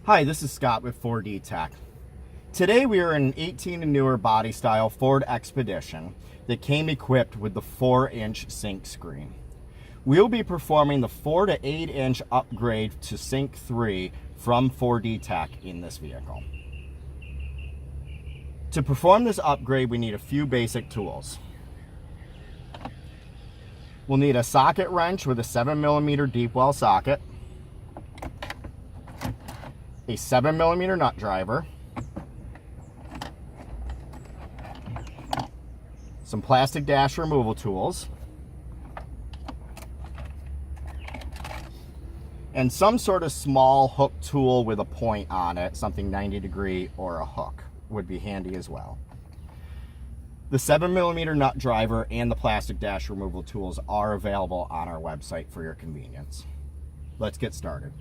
Hi, this is Scott with 4D Tech. Today we are in an 18 and newer body style Ford Expedition that came equipped with the 4-inch sync screen. We'll be performing the 4 to 8 inch upgrade to Sync 3 from 4D Tech in this vehicle. To perform this upgrade, we need a few basic tools. We'll need a socket wrench with a 7mm deep well socket, a 7mm nut driver, some plastic dash removal tools, and some sort of small hook tool with a point on it, something 90-degree or a hook would be handy as well. The 7mm nut driver and the plastic dash removal tools are available on our website for your convenience. Let's get started.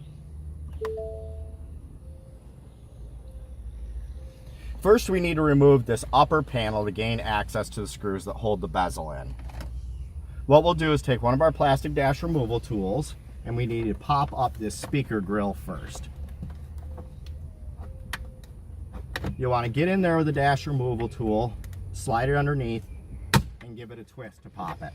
First, we need to remove this upper panel to gain access to the screws that hold the bezel in. What we'll do is take one of our plastic dash removal tools, and we need to pop up this speaker grill first. You'll want to get in there with the dash removal tool, slide it underneath, and give it a twist to pop it.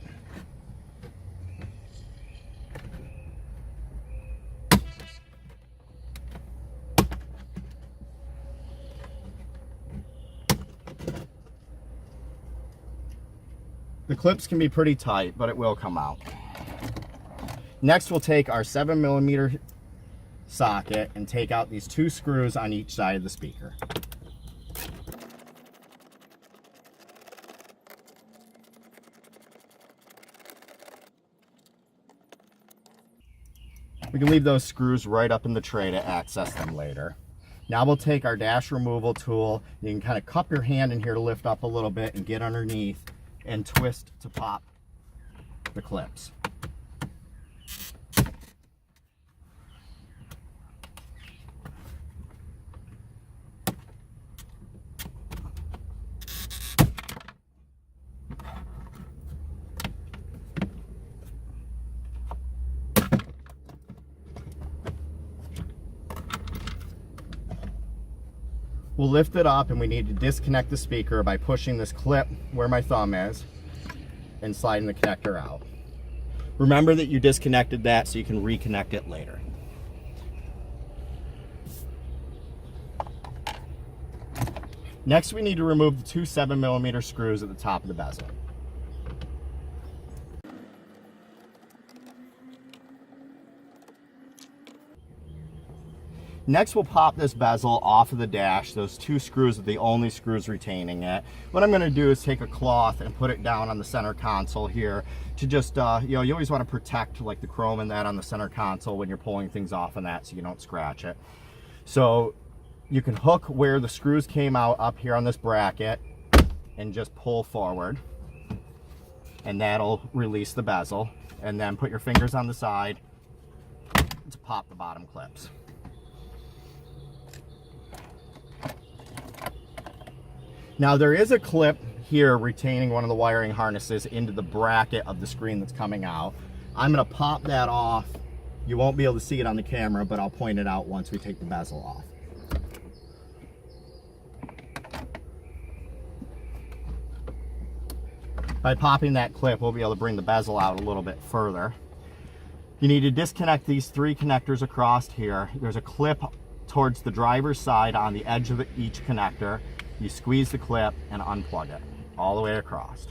The clips can be pretty tight, but it will come out. Next, we'll take our 7mm socket and take out these 2 screws on each side of the speaker. We can leave those screws right up in the tray to access them later. Now we'll take our dash removal tool. You can kind of cup your hand in here to lift up a little bit and get underneath and twist to pop the clips. We'll lift it up, and we need to disconnect the speaker by pushing this clip where my thumb is and sliding the connector out. Remember that you disconnected that so you can reconnect it later. Next, we need to remove the 2 7mm screws at the top of the bezel. Next, we'll pop this bezel off of the dash. Those 2 screws are the only screws retaining it. What I'm going to do is take a cloth and put it down on the center console here to just, you always want to protect like the chrome and that on the center console when you're pulling things off on that so you don't scratch it. So you can hook where the screws came out up here on this bracket and just pull forward, and that'll release the bezel. And then put your fingers on the side to pop the bottom clips. Now there is a clip here retaining one of the wiring harnesses into the bracket of the screen that's coming out. I'm going to pop that off. You won't be able to see it on the camera, but I'll point it out once we take the bezel off. By popping that clip, we'll be able to bring the bezel out a little bit further. You need to disconnect these 3 connectors across here. There's a clip towards the driver's side on the edge of each connector. You squeeze the clip and unplug it all the way across.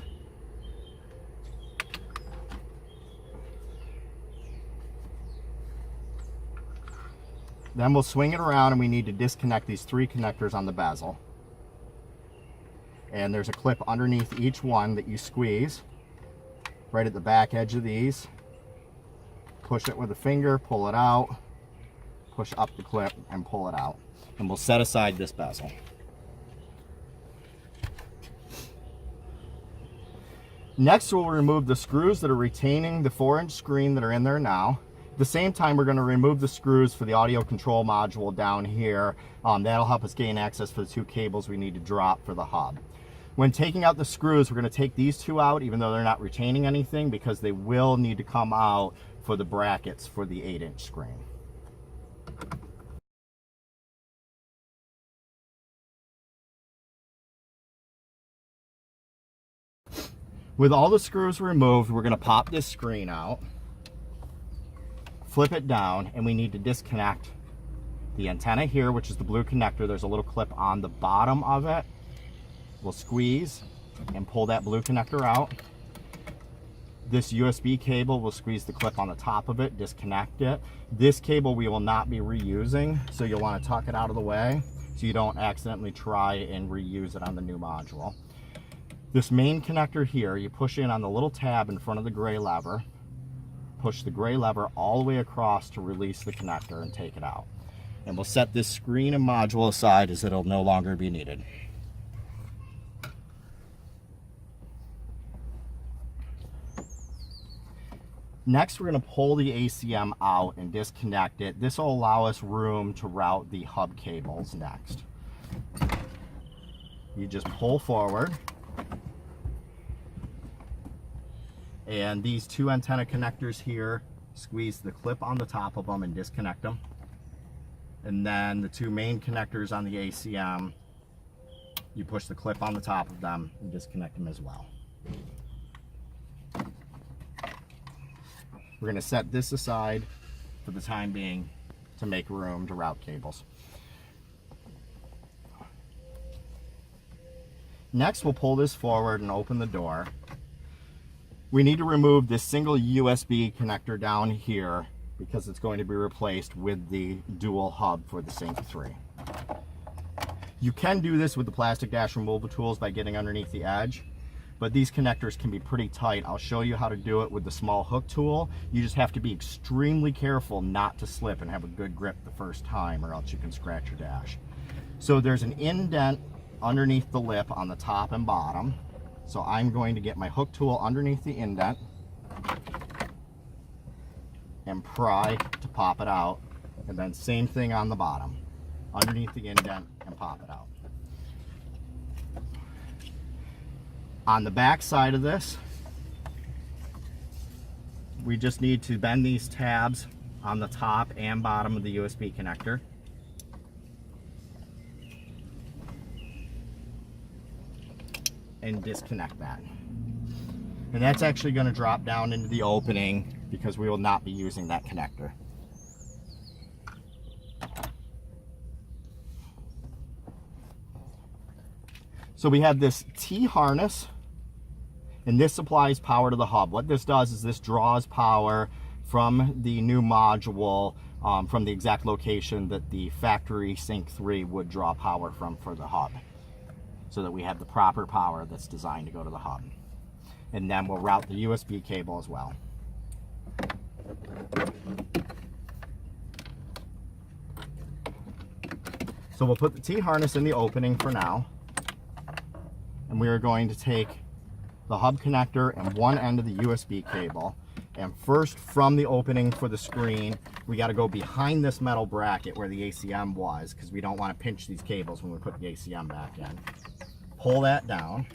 Then we'll swing it around, and we need to disconnect these 3 connectors on the bezel. And there's a clip underneath each one that you squeeze right at the back edge of these. Push it with a finger, pull it out, push up the clip and pull it out. And we'll set aside this bezel. Next, we'll remove the screws that are retaining the 4-inch screen that are in there now. At the same time, we're going to remove the screws for the audio control module down here. That'll help us gain access for the 2 cables we need to drop for the hub. When taking out the screws, we're going to take these 2 out, even though they're not retaining anything, because they will need to come out for the brackets for the 8-inch screen. With all the screws removed, we're going to pop this screen out, flip it down, and we need to disconnect the antenna here, which is the blue connector. There's a little clip on the bottom of it. We'll squeeze and pull that blue connector out. This USB cable, will squeeze the clip on the top of it, disconnect it. This cable we will not be reusing, so you'll want to tuck it out of the way so you don't accidentally try and reuse it on the new module. This main connector here, you push in on the little tab in front of the gray lever, push the gray lever all the way across to release the connector and take it out. And we'll set this screen and module aside as it'll no longer be needed. Next, we're going to pull the ACM out and disconnect it. This will allow us room to route the hub cables next. You just pull forward, and these two antenna connectors here, squeeze the clip on the top of them and disconnect them. And then the two main connectors on the ACM, you push the clip on the top of them and disconnect them as well. We're going to set this aside for the time being to make room to route cables. Next, we'll pull this forward and open the door. We need to remove this single USB connector down here because it's going to be replaced with the dual hub for the Sync 3. You can do this with the plastic dash removal tools by getting underneath the edge, but these connectors can be pretty tight. I'll show you how to do it with the small hook tool. You just have to be extremely careful not to slip and have a good grip the first time, or else you can scratch your dash. So there's an indent underneath the lip on the top and bottom. So I'm going to get my hook tool underneath the indent and pry to pop it out. And then same thing on the bottom, underneath the indent and pop it out. On the back side of this, we just need to bend these tabs on the top and bottom of the USB connector. And disconnect that. And that's actually going to drop down into the opening because we will not be using that connector. So we have this T-harness, and this supplies power to the hub. What this does is this draws power from the new module from the exact location that the factory Sync 3 would draw power from for the hub, so that we have the proper power that's designed to go to the hub. And then we'll route the USB cable as well. So we'll put the T-harness in the opening for now. And we are going to take the hub connector and one end of the USB cable. And first, from the opening for the screen, we got to go behind this metal bracket where the ACM was, because we don't want to pinch these cables when we put the ACM back in. Pull that down.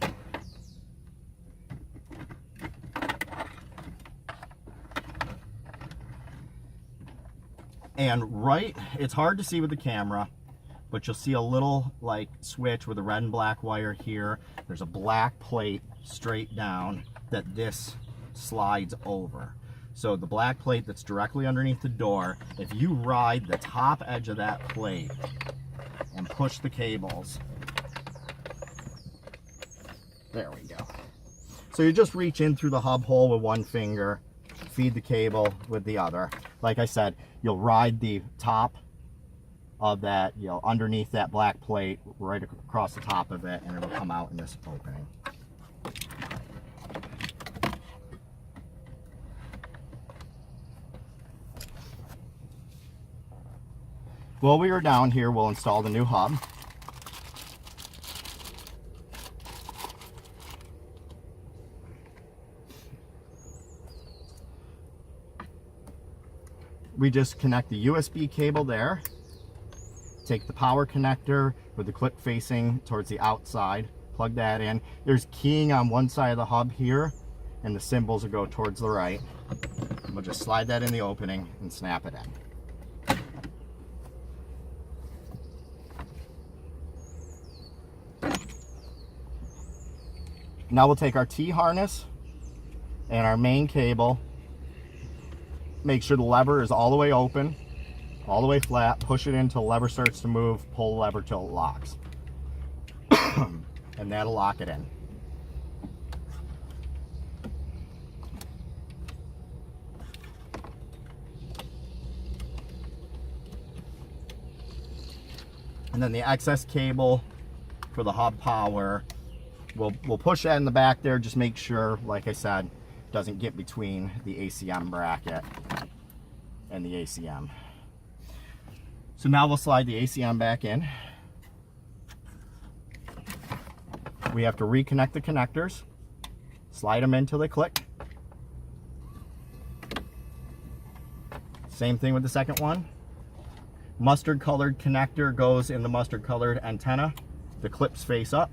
And it's hard to see with the camera, but you'll see a little like switch with a red and black wire here. There's a black plate straight down that this slides over. So the black plate that's directly underneath the door, if you ride the top edge of that plate and push the cables, there we go. So you just reach in through the hub hole with one finger, feed the cable with the other. Like I said, you'll ride the top of that, underneath that black plate, right across the top of it, and it'll come out in this opening. While we are down here, we'll install the new hub. We just connect the USB cable there. Take the power connector with the clip facing towards the outside, plug that in. There's keying on one side of the hub here, and the symbols will go towards the right. We'll just slide that in the opening and snap it in. Now we'll take our T-harness and our main cable, make sure the lever is all the way open, all the way flat, push it in until the lever starts to move, pull the lever till it locks. And that'll lock it in. And then the excess cable for the hub power, we'll push that in the back there, just make sure, like I said, doesn't get between the ACM bracket and the ACM. So now we'll slide the ACM back in. We have to reconnect the connectors, slide them in till they click. Same thing with the second one. Mustard colored connector goes in the mustard colored antenna. The clips face up,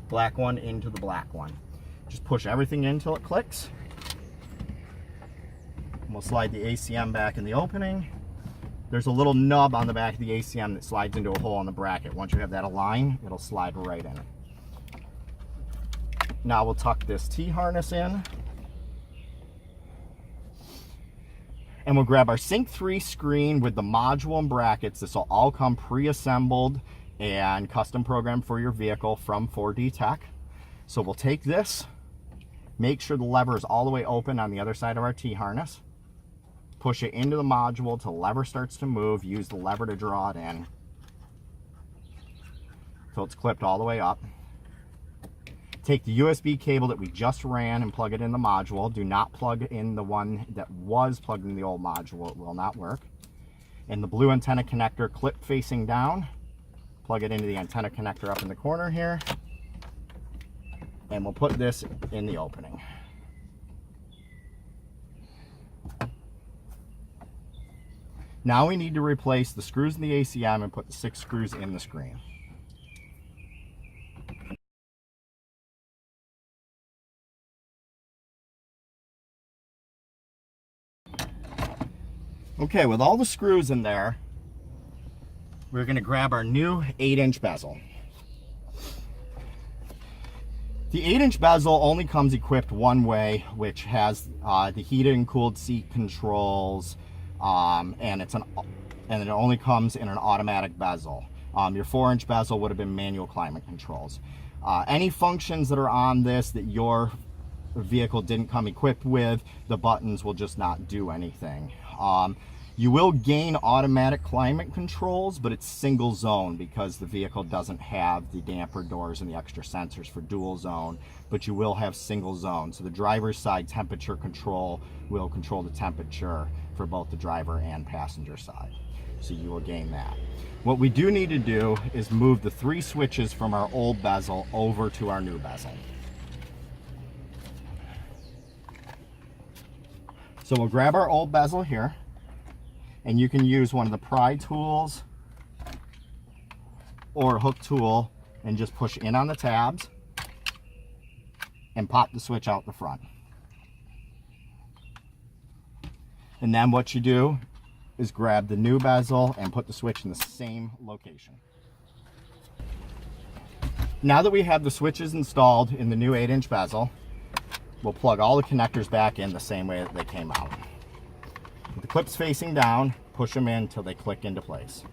black one into the black one. Just push everything in until it clicks. And we'll slide the ACM back in the opening. There's a little nub on the back of the ACM that slides into a hole in the bracket. Once you have that aligned, it'll slide right in. Now we'll tuck this T-harness in. And we'll grab our Sync 3 screen with the module and brackets. This will all come pre-assembled and custom programmed for your vehicle from 4D Tech. So we'll take this, make sure the lever is all the way open on the other side of our T-harness, push it into the module till the lever starts to move, use the lever to draw it in till it's clipped all the way up. Take the USB cable that we just ran and plug it in the module. Do not plug in the one that was plugged in the old module, it will not work. And the blue antenna connector, clip facing down, plug it into the antenna connector up in the corner here, and we'll put this in the opening. Now we need to replace the screws in the ACM and put the 6 screws in the screen. Okay, with all the screws in there, we're going to grab our new 8-inch bezel. The 8-inch bezel only comes equipped one way, which has the heated and cooled seat controls, and it only comes in an automatic bezel. Your 4-inch bezel would have been manual climate controls. Any functions that are on this that your vehicle didn't come equipped with, the buttons will just not do anything. You will gain automatic climate controls, but it's single zone because the vehicle doesn't have the damper doors and the extra sensors for dual zone, but you will have single zone. So the driver's side temperature control will control the temperature for both the driver and passenger side. So you will gain that. What we do need to do is move the 3 switches from our old bezel over to our new bezel. So we'll grab our old bezel here, and you can use one of the pry tools or a hook tool and just push in on the tabs and pop the switch out the front. And then what you do is grab the new bezel and put the switch in the same location. Now that we have the switches installed in the new 8-inch bezel, we'll plug all the connectors back in the same way that they came out. With the clips facing down, push them in until they click into place.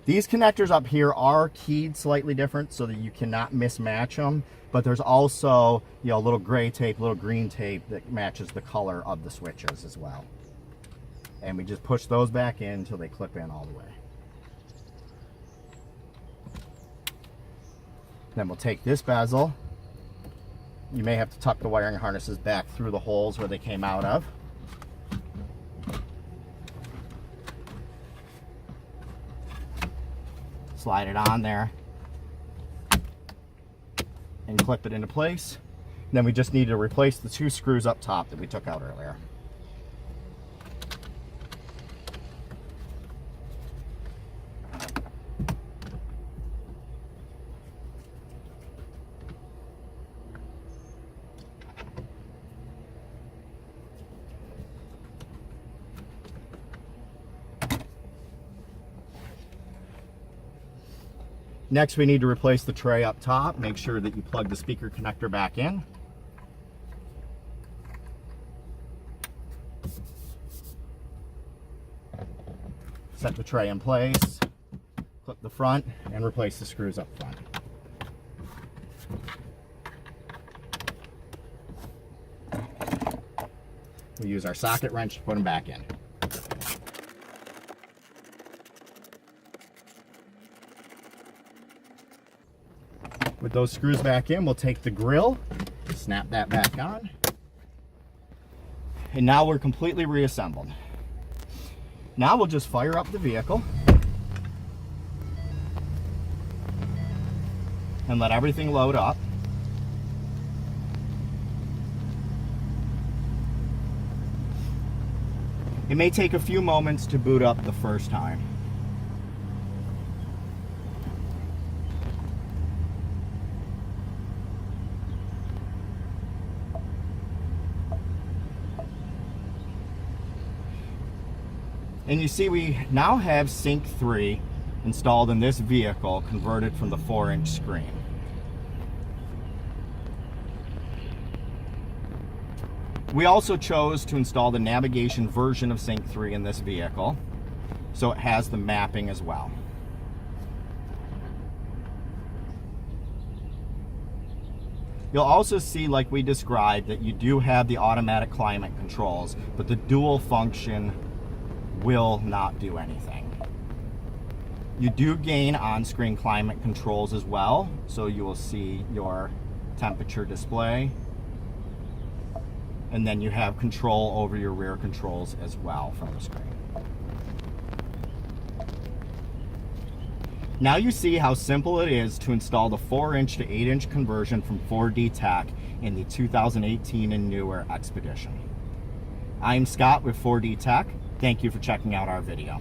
These connectors up here are keyed slightly different so that you cannot mismatch them, but there's also, a little gray tape, little green tape that matches the color of the switches as well. And we just push those back in until they clip in all the way. Then we'll take this bezel. You may have to tuck the wiring harnesses back through the holes where they came out of. Slide it on there and clip it into place. Then we just need to replace the 2 screws up top that we took out earlier. Next, we need to replace the tray up top. Make sure that you plug the speaker connector back in. Set the tray in place, clip the front, and replace the screws up front. We use our socket wrench to put them back in. With those screws back in, we'll take the grill, snap that back on, and now we're completely reassembled. Now we'll just fire up the vehicle and let everything load up. It may take a few moments to boot up the first time. And you see we now have Sync 3 installed in this vehicle, converted from the 4-inch screen. We also chose to install the navigation version of Sync 3 in this vehicle, so it has the mapping as well. You'll also see, like we described, that you do have the automatic climate controls, but the dual function will not do anything. You do gain on-screen climate controls as well, so you will see your temperature display, and then you have control over your rear controls as well from the screen. Now you see how simple it is to install the 4-inch to 8-inch conversion from 4D Tech in the 2018 and newer Expedition. I'm Scott with 4D Tech. Thank you for checking out our video.